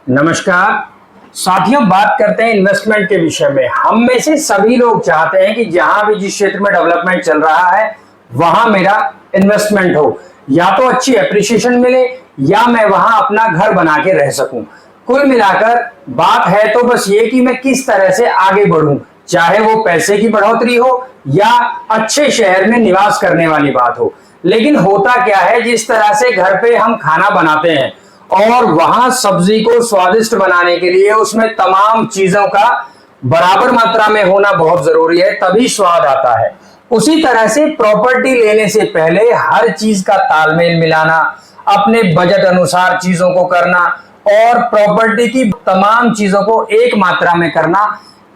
नमस्कार साथियों, बात करते हैं इन्वेस्टमेंट के विषय में। हम में से सभी लोग चाहते हैं कि जहां भी जिस क्षेत्र में डेवलपमेंट चल रहा है वहां मेरा इन्वेस्टमेंट हो, या तो अच्छी एप्रिसिएशन मिले या मैं वहां अपना घर बना के रह सकूं। कुल मिलाकर बात है तो बस ये कि मैं किस तरह से आगे बढ़ूं, चाहे वो पैसे की बढ़ोतरी हो या अच्छे शहर में निवास करने वाली बात हो। लेकिन होता क्या है, जिस तरह से घर पे हम खाना बनाते हैं और वहां सब्जी को स्वादिष्ट बनाने के लिए उसमें तमाम चीजों का बराबर मात्रा में होना बहुत जरूरी है, तभी स्वाद आता है। उसी तरह से प्रॉपर्टी लेने से पहले हर चीज का तालमेल मिलाना, अपने बजट अनुसार चीजों को करना और प्रॉपर्टी की तमाम चीजों को एक मात्रा में करना,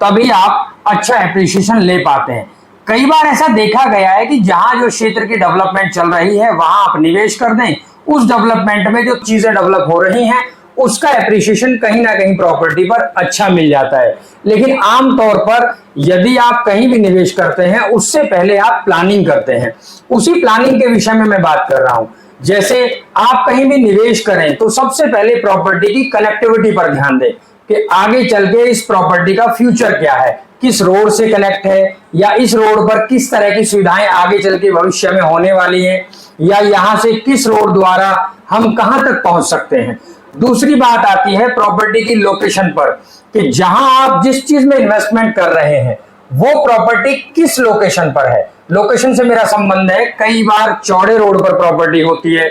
तभी आप अच्छा एप्रिसिएशन ले पाते हैं। कई बार ऐसा देखा गया है कि जहां जो क्षेत्र की डेवलपमेंट चल रही है वहां आप निवेश कर दें, उस डेवलपमेंट में जो चीजें डेवलप हो रही हैं उसका एप्रिसिएशन कहीं ना कहीं प्रॉपर्टी पर अच्छा मिल जाता है। लेकिन आमतौर पर यदि आप कहीं भी निवेश करते हैं उससे पहले आप प्लानिंग करते हैं। उसी प्लानिंग के विषय में मैं बात कर रहा हूं। जैसे आप कहीं भी निवेश करें तो सबसे पहले प्रॉपर्टी की कनेक्टिविटी पर ध्यान दें कि आगे चल के इस प्रॉपर्टी का फ्यूचर क्या है, किस रोड से कनेक्ट है, या इस रोड पर किस तरह की सुविधाएं आगे चल के भविष्य में होने वाली हैं, या यहां से किस रोड द्वारा हम कहां तक पहुंच सकते हैं। दूसरी बात आती है प्रॉपर्टी की लोकेशन पर, कि जहां आप जिस चीज में इन्वेस्टमेंट कर रहे हैं वो प्रॉपर्टी किस लोकेशन पर है। लोकेशन से मेरा संबंध है, कई बार चौड़े रोड पर प्रॉपर्टी होती है,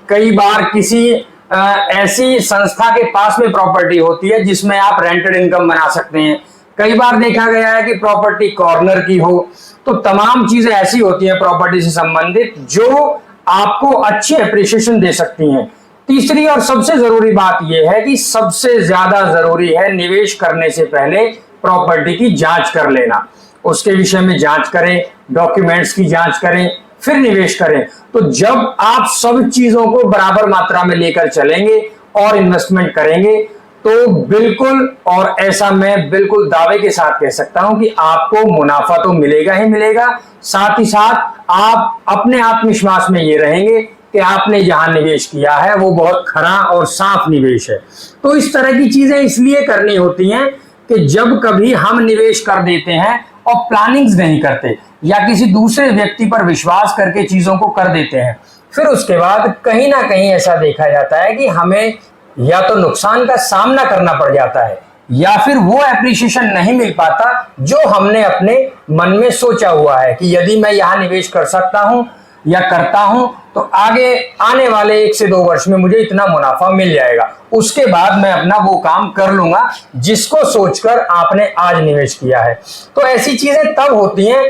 कई बार किसी ऐसी संस्था के पास में प्रॉपर्टी होती है जिसमें आप रेंटेड इनकम बना सकते हैं। कई बार देखा गया है कि प्रॉपर्टी कॉर्नर की हो। तो तमाम चीजें ऐसी होती हैं प्रॉपर्टी से संबंधित जो आपको अच्छी एप्रिसिएशन दे सकती हैं। तीसरी और सबसे जरूरी बात यह है कि सबसे ज्यादा जरूरी है निवेश करने से पहले प्रॉपर्टी की जांच कर लेना। उसके विषय में जांच करें, डॉक्यूमेंट्स की जांच करें, फिर निवेश करें। तो जब आप सब चीजों को बराबर मात्रा में लेकर चलेंगे और इन्वेस्टमेंट करेंगे तो बिल्कुल, और ऐसा मैं बिल्कुल दावे के साथ कह सकता हूं कि आपको मुनाफा तो मिलेगा ही मिलेगा, साथ ही साथ आप अपने आत्मविश्वास में ये रहेंगे कि आपने जहां निवेश किया है वो बहुत खरा और साफ निवेश है। तो इस तरह की चीजें इसलिए करनी होती हैं कि जब कभी हम निवेश कर देते हैं और प्लानिंग्स नहीं करते या किसी दूसरे व्यक्ति पर विश्वास करके चीजों को कर देते हैं, फिर उसके बाद कहीं ना कहीं ऐसा देखा जाता है कि हमें या तो नुकसान का सामना करना पड़ जाता है या फिर वो एप्रिसिएशन नहीं मिल पाता जो हमने अपने मन में सोचा हुआ है कि यदि मैं यहां निवेश कर सकता हूं या करता हूं तो आगे आने वाले 1 से 2 वर्ष में मुझे इतना मुनाफा मिल जाएगा, उसके बाद मैं अपना वो काम कर लूंगा जिसको सोचकर आपने आज निवेश किया है। तो ऐसी चीजें तब होती हैं,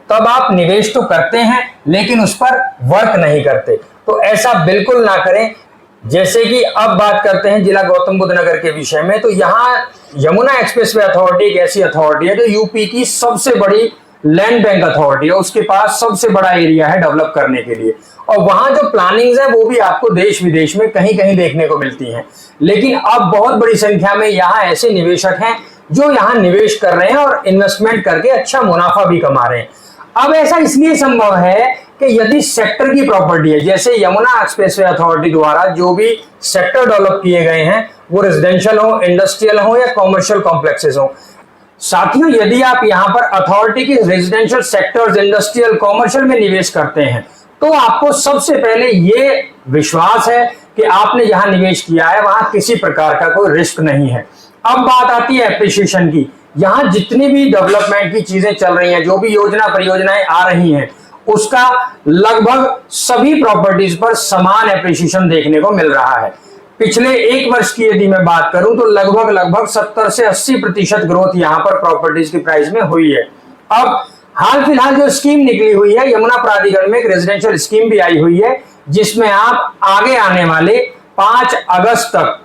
तब आप निवेश तो करते हैं लेकिन उस पर वर्क नहीं करते। तो ऐसा बिल्कुल ना करें। जैसे कि अब बात करते हैं जिला गौतम बुद्ध नगर के विषय में, तो यहाँ यमुना एक्सप्रेसवे अथॉरिटी एक ऐसी अथॉरिटी है जो यूपी की सबसे बड़ी लैंड बैंक अथॉरिटी है। उसके पास सबसे बड़ा एरिया है डेवलप करने के लिए, और वहां जो प्लानिंग्स है वो भी आपको देश विदेश में कहीं कहीं देखने को मिलती हैं। लेकिन अब बहुत बड़ी संख्या में यहाँ ऐसे निवेशक हैं जो यहाँ निवेश कर रहे हैं और इन्वेस्टमेंट करके अच्छा मुनाफा भी कमा रहे हैं। अब ऐसा इसलिए संभव है कि यदि सेक्टर की प्रॉपर्टी है, जैसे यमुना एक्सप्रेसवे अथॉरिटी द्वारा जो भी सेक्टर डेवलप किए गए हैं वो रेजिडेंशियल हो, इंडस्ट्रियल हो या कॉमर्शियल कॉम्प्लेक्सेस हो। साथियों, यदि आप यहां पर अथॉरिटी की रेजिडेंशियल सेक्टर्स, इंडस्ट्रियल, कॉमर्शियल में निवेश करते हैं तो आपको सबसे पहले ये विश्वास है कि आपने जहां निवेश किया है वहां किसी प्रकार का कोई रिस्क नहीं है। अब बात आती है एप्रिसिएशन की। यहां जितनी भी डेवलपमेंट की चीजें चल रही हैं, जो भी योजना परियोजनाएं आ रही हैं, उसका लगभग सभी प्रॉपर्टीज पर समान एप्रिसिएशन देखने को मिल रहा है। पिछले 1 वर्ष की यदि मैं बात करूं तो लगभग 70 से 80% ग्रोथ यहां पर प्रॉपर्टीज की प्राइस में हुई है। अब हाल फिलहाल जो स्कीम निकली हुई है, यमुना प्राधिकरण में एक रेजिडेंशियल स्कीम भी आई हुई है जिसमें आप आगे आने वाले 5 अगस्त तक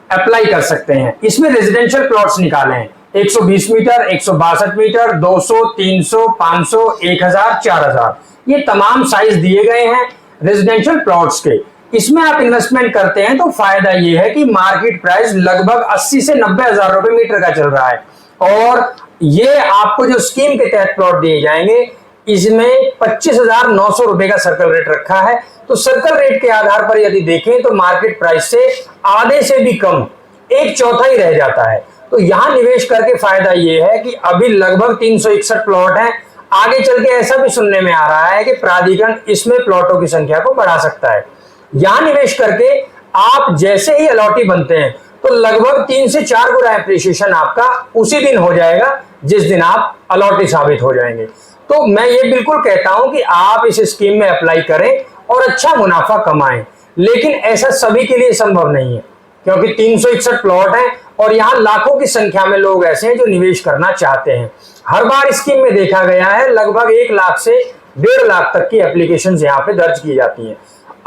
अप्लाई कर सकते हैं। इसमें रेजिडेंशियल प्लॉट्स निकाले हैं 120 मीटर, 162 मीटर, 200, 300, 500, 1000, 4000, ये तमाम साइज दिए गए हैं रेजिडेंशियल प्लॉट्स के। इसमें आप इन्वेस्टमेंट करते हैं तो फायदा ये है कि मार्केट प्राइस लगभग 80 से 90 हजार रुपए मीटर का चल रहा है, और ये आपको जो स्कीम के तहत प्लॉट दिए जाएंगे इसमें 25,900 रुपए का सर्कल रेट रखा है। तो सर्कल रेट के आधार पर यदि देखें तो मार्केट प्राइस से आधे से भी कम एक चौथा ही रह जाता है। तो यहां निवेश करके फायदा ये है कि अभी लगभग 361 प्लॉट है, आगे चल के ऐसा भी सुनने में आ रहा है कि प्राधिकरण इसमें प्लॉटों की संख्या को बढ़ा सकता है। यहां निवेश करके आप जैसे ही अलॉटी बनते हैं तो लगभग 3 से 4 गुना एप्रिसिएशन आपका उसी दिन हो जाएगा जिस दिन आप अलॉटी साबित हो जाएंगे। तो मैं ये बिल्कुल कहता हूं कि आप इस स्कीम में अप्लाई करें और अच्छा मुनाफा कमाएं, लेकिन ऐसा सभी के लिए संभव नहीं है क्योंकि 361 प्लॉट हैं और यहां लाखों की संख्या में लोग ऐसे हैं जो निवेश करना चाहते हैं। हर बार स्कीम में देखा गया है लगभग 1 लाख से 1.5 लाख तक की एप्लीकेशन यहाँ पे दर्ज की जाती हैं।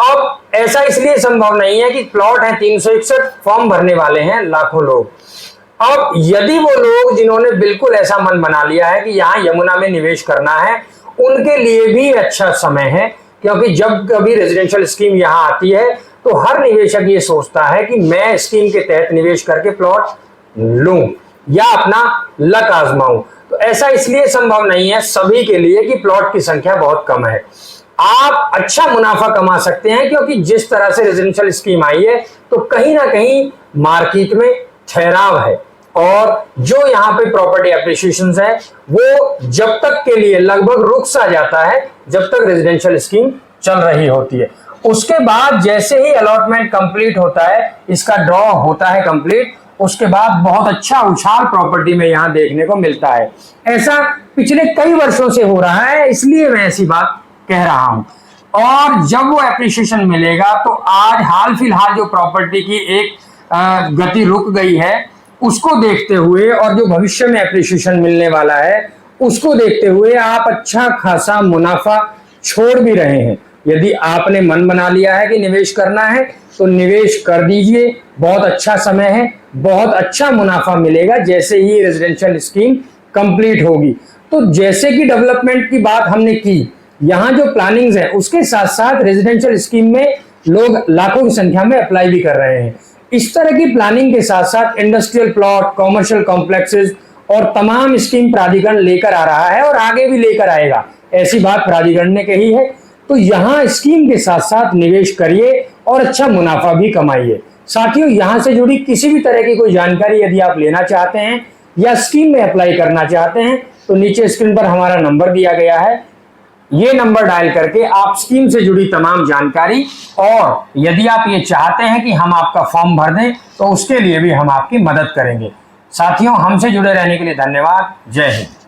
अब ऐसा इसलिए संभव नहीं है कि प्लॉट है 361, फॉर्म भरने वाले हैं लाखों लोग। अब यदि वो लोग जिन्होंने बिल्कुल ऐसा मन बना लिया है कि यहाँ यमुना में निवेश करना है, उनके लिए भी अच्छा समय है क्योंकि जब कभी रेजिडेंशियल स्कीम यहाँ आती है तो हर निवेशक ये सोचता है कि मैं स्कीम के तहत निवेश करके प्लॉट लूं या अपना लक आजमाऊं। तो ऐसा इसलिए संभव नहीं है सभी के लिए कि प्लॉट की संख्या बहुत कम है। आप अच्छा मुनाफा कमा सकते हैं क्योंकि जिस तरह से रेजिडेंशियल स्कीम आई है तो कहीं ना कहीं मार्केट में ठहराव है और जो यहाँ पे प्रॉपर्टी एप्रिसिएशन है वो जब तक के लिए लगभग रुक सा जाता है जब तक रेजिडेंशियल स्कीम चल रही होती है। उसके बाद जैसे ही अलॉटमेंट कंप्लीट होता है, इसका ड्रॉ होता है कंप्लीट, उसके बाद बहुत अच्छा उछाल प्रॉपर्टी में यहाँ देखने को मिलता है। ऐसा पिछले कई वर्षों से हो रहा है, इसलिए मैं ऐसी बात कह रहा हूं। और जब वो एप्रिसिएशन मिलेगा तो आज हाल फिलहाल जो प्रॉपर्टी की एक गति रुक गई है उसको देखते हुए और जो भविष्य में एप्रिसिएशन मिलने वाला है उसको देखते हुए आप अच्छा खासा मुनाफा छोड़ भी रहे हैं। यदि आपने मन बना लिया है कि निवेश करना है तो निवेश कर दीजिए, बहुत अच्छा समय है, बहुत अच्छा मुनाफा मिलेगा जैसे ही रेजिडेंशियल स्कीम कंप्लीट होगी। तो जैसे कि डेवलपमेंट की बात हमने की, यहाँ जो प्लानिंग्स है उसके साथ साथ रेजिडेंशियल स्कीम में लोग लाखों की संख्या में अप्लाई भी कर रहे हैं। इस तरह की प्लानिंग के साथ साथ इंडस्ट्रियल प्लॉट, कॉमर्शियल कॉम्प्लेक्सेस और तमाम स्कीम प्राधिकरण लेकर आ रहा है और आगे भी लेकर आएगा, ऐसी बात प्राधिकरण ने कही है। तो यहाँ स्कीम के साथ साथ निवेश करिए और अच्छा मुनाफा भी कमाइए। साथियों, यहाँ से जुड़ी किसी भी तरह की कोई जानकारी यदि आप लेना चाहते हैं या स्कीम में अप्लाई करना चाहते हैं तो नीचे स्क्रीन पर हमारा नंबर दिया गया है, ये नंबर डायल करके आप स्कीम से जुड़ी तमाम जानकारी, और यदि आप ये चाहते हैं कि हम आपका फॉर्म भर दें तो उसके लिए भी हम आपकी मदद करेंगे। साथियों, हमसे जुड़े रहने के लिए धन्यवाद। जय हिंद।